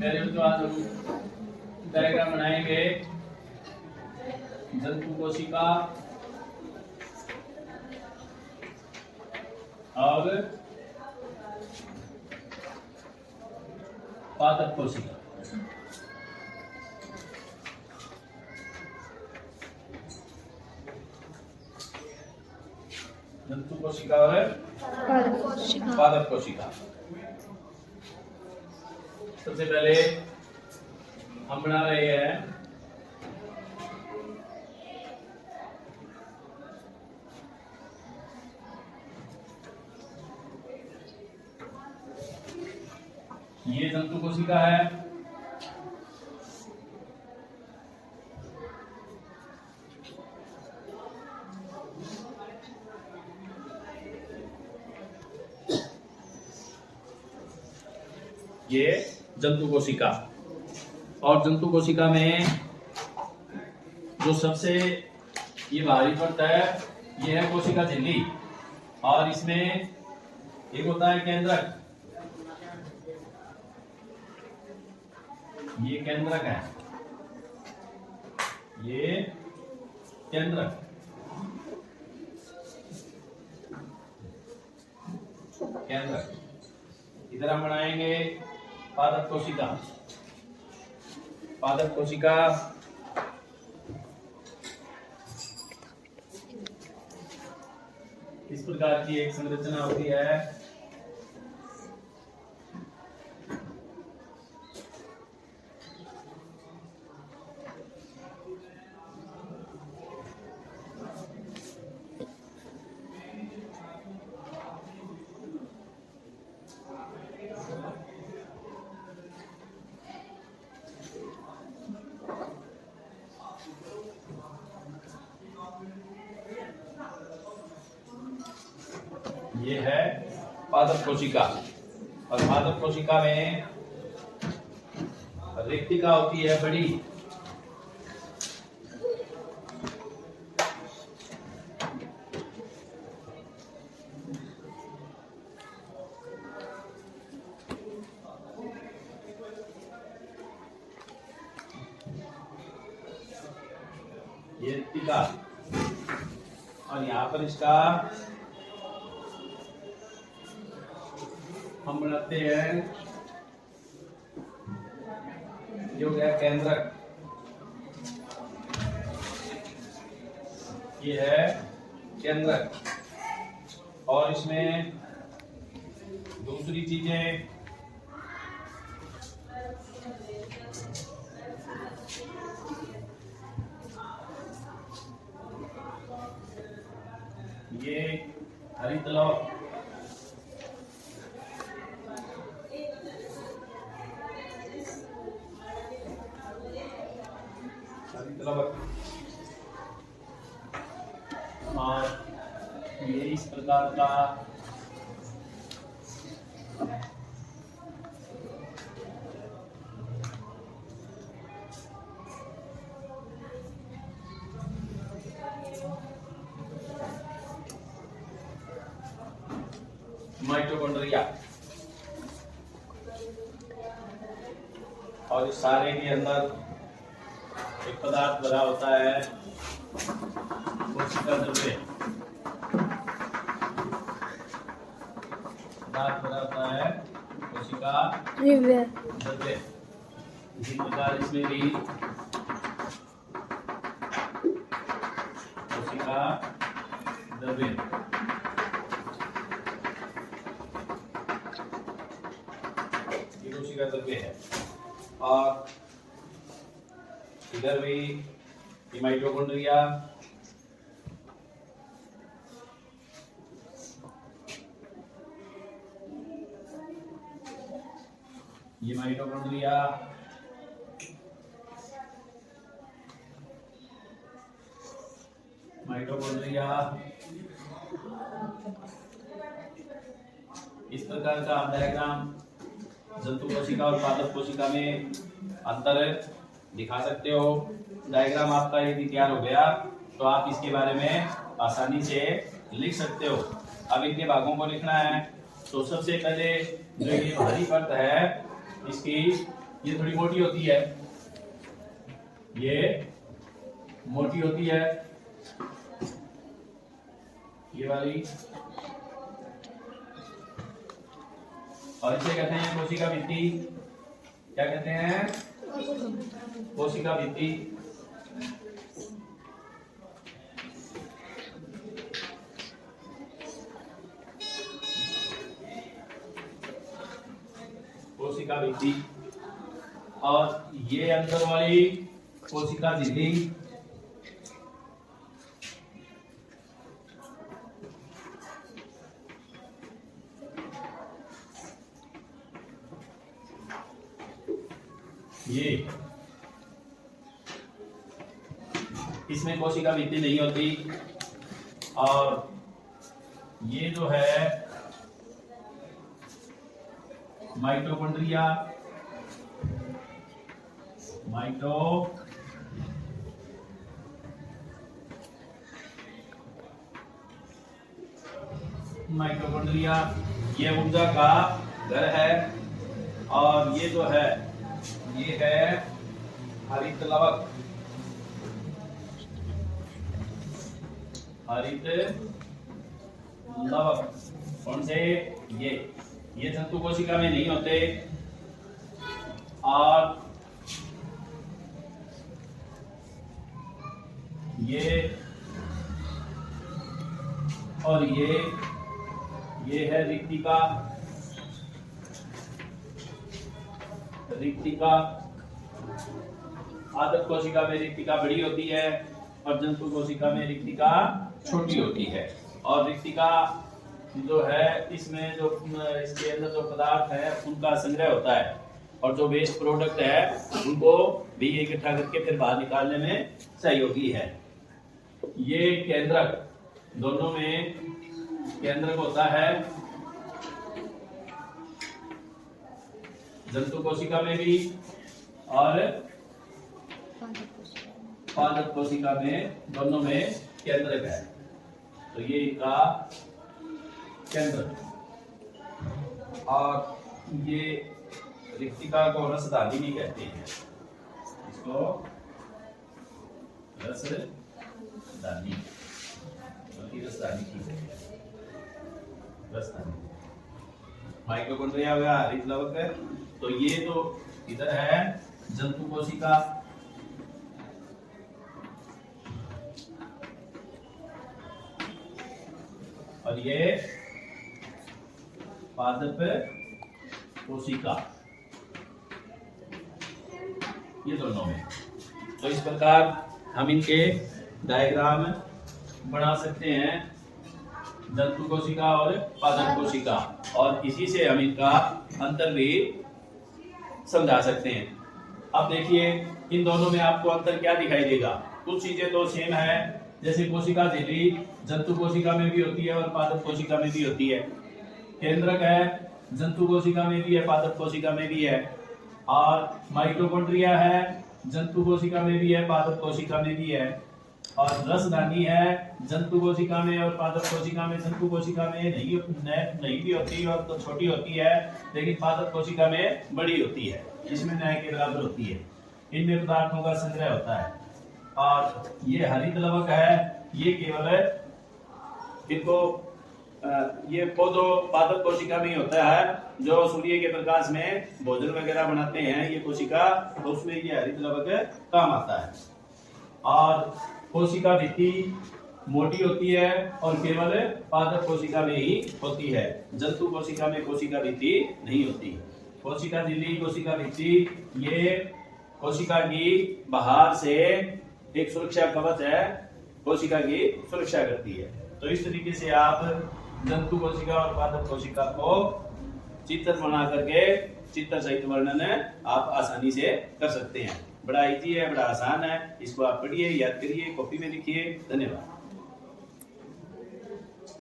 पहले तो आज हम डायग्राम बनाएंगे जंतु कोशिका और पादप कोशिका। जंतु कोशिका और पादप कोशिका। सबसे पहले हम बना रहे हैं ये जंतु कोशिका है, ये जंतु कोशिका। और जंतु कोशिका में जो सबसे ये भारी पड़ता है ये है कोशिका झिल्ली, और इसमें एक होता है केंद्रक। ये केंद्रक है, ये केंद्रक। केंद्रक इधर हम बनाएंगे पादप कोशिका। पादप कोशिका इस प्रकार की एक संरचना होती है। ये है पादप कोशिका। और पादप कोशिका में रेक्टिका होती है बड़ी, ये रेक्टिका। और यहाँ पर इसका हम बनाते हैं जो गया केंद्रक। ये है केंद्रक। और इसमें दूसरी चीजें ये हरितलवक। और ये इस प्रकार का माइटोकॉन्ड्रिया। और इस सारे के अंदर एक पदार्थ भरा होता है कोशिका द्रव्य। पदार्थ भरा होता है कोशिका द्रव्य। इसी प्रकार इसमें भी कोशिका द्रव्य। ये कोशिका द्रव्य है। और इधर भी माइटोकॉन्ड्रिया। ये माइटोकॉन्ड्रिया। माइटोकॉन्ड्रिया इस प्रकार का डायग्राम जंतु कोशिका और पादप कोशिका में अंतर दिखा सकते हो। डायग्राम आपका यदि तैयार हो गया तो आप इसके बारे में आसानी से लिख सकते हो। अब इनके भागों को लिखना है। तो सबसे पहले जो ये भारी परत है इसकी ये थोड़ी मोटी होती है, ये मोटी होती है, ये वाली, और इसे कहते हैं कोशिका भित्ति। क्या कहते हैं? कोशिका भित्ति। कोशिका भित्ति। और ये अंदर वाली कोशिका झिल्ली, ये इसमें कोशिका भित्ति नहीं होती। और ये जो है माइटोकॉन्ड्रिया, माइटोकॉन्ड्रिया ये ऊर्जा का घर है। और ये जो है ये है हरित लवक। हरित लवक कौन से? ये जंतु कोशिका में नहीं होते। और ये है रिक्तिका। आदत कोशिका में रिक्तिका बड़ी होती है और जंतु कोशिका में रिक्तिका छोटी होती है। और रिक्तिका जो है इसमें जो इसके अंदर जो पदार्थ है उनका संग्रह होता है, और जो वेस्ट प्रोडक्ट है उनको भी इकट्ठा करके फिर बाहर निकालने में सहयोगी है। ये केंद्रक, दोनों में केंद्रक होता है, जंतु कोशिका में भी और पादप कोशिका में, दोनों में केंद्रक है। तो ये इनका केंद्र। और ये रिक्तिका को रसदानी कहते हैं। इसको रसदानी, रसदानी ठीक है, रसदानी। माइटोकॉन्ड्रिया हुआ हरित लवक है। तो ये तो इधर है जंतु कोशिका, और ये पादप कोशिका, ये दोनों में। तो इस प्रकार हम इनके डायग्राम बना सकते हैं, जंतु कोशिका और पादप कोशिका, और इसी से हम इनका अंतर भी समझा सकते हैं। अब देखिए इन दोनों में आपको अंतर क्या दिखाई देगा। कुछ चीजें तो सेम है, जैसे कोशिका झिल्ली जंतु कोशिका में भी होती है और पादप कोशिका में भी होती है। केंद्रक है, जंतु कोशिका में भी है, पादप कोशिका में भी है। और माइटोकॉन्ड्रिया है, जंतु कोशिका में भी है, पादप कोशिका में भी है। और रसदानी है, जंतु कोशिका में और पादप कोशिका में। जंतु कोशिका में नहीं भी होती और तो छोटी होती है, लेकिन पादप कोशिका में बड़ी होती है, जिसमें न्याय के बराबर होती है। इनमें पदार्थों का संग्रह होता है। और ये हरित लवक है, ये केवल इनको ये पौधों पादप कोशिका में होता है, जो सूर्य के प्रकाश में भोजन वगैरह बनाते हैं ये कोशिका, तो उसमें ये हरित लवक काम आता है। और कोशिका भित्ति मोटी होती है और केवल पादप कोशिका में ही होती है, जंतु कोशिका में कोशिका भित्ति नहीं होती। कोशिका झिल्ली, कोशिका भित्ति ये कोशिका की बाहर से एक सुरक्षा कवच है, कोशिका की सुरक्षा करती है। तो इस तरीके से आप जंतु कोशिका और पादप कोशिका को चित्र बना करके चित्र सहित वर्णन आप आसानी से कर सकते हैं। बड़ा इजी है, बड़ा आसान है। इसको आप पढ़िए, याद करिए, कॉपी में लिखिए। धन्यवाद।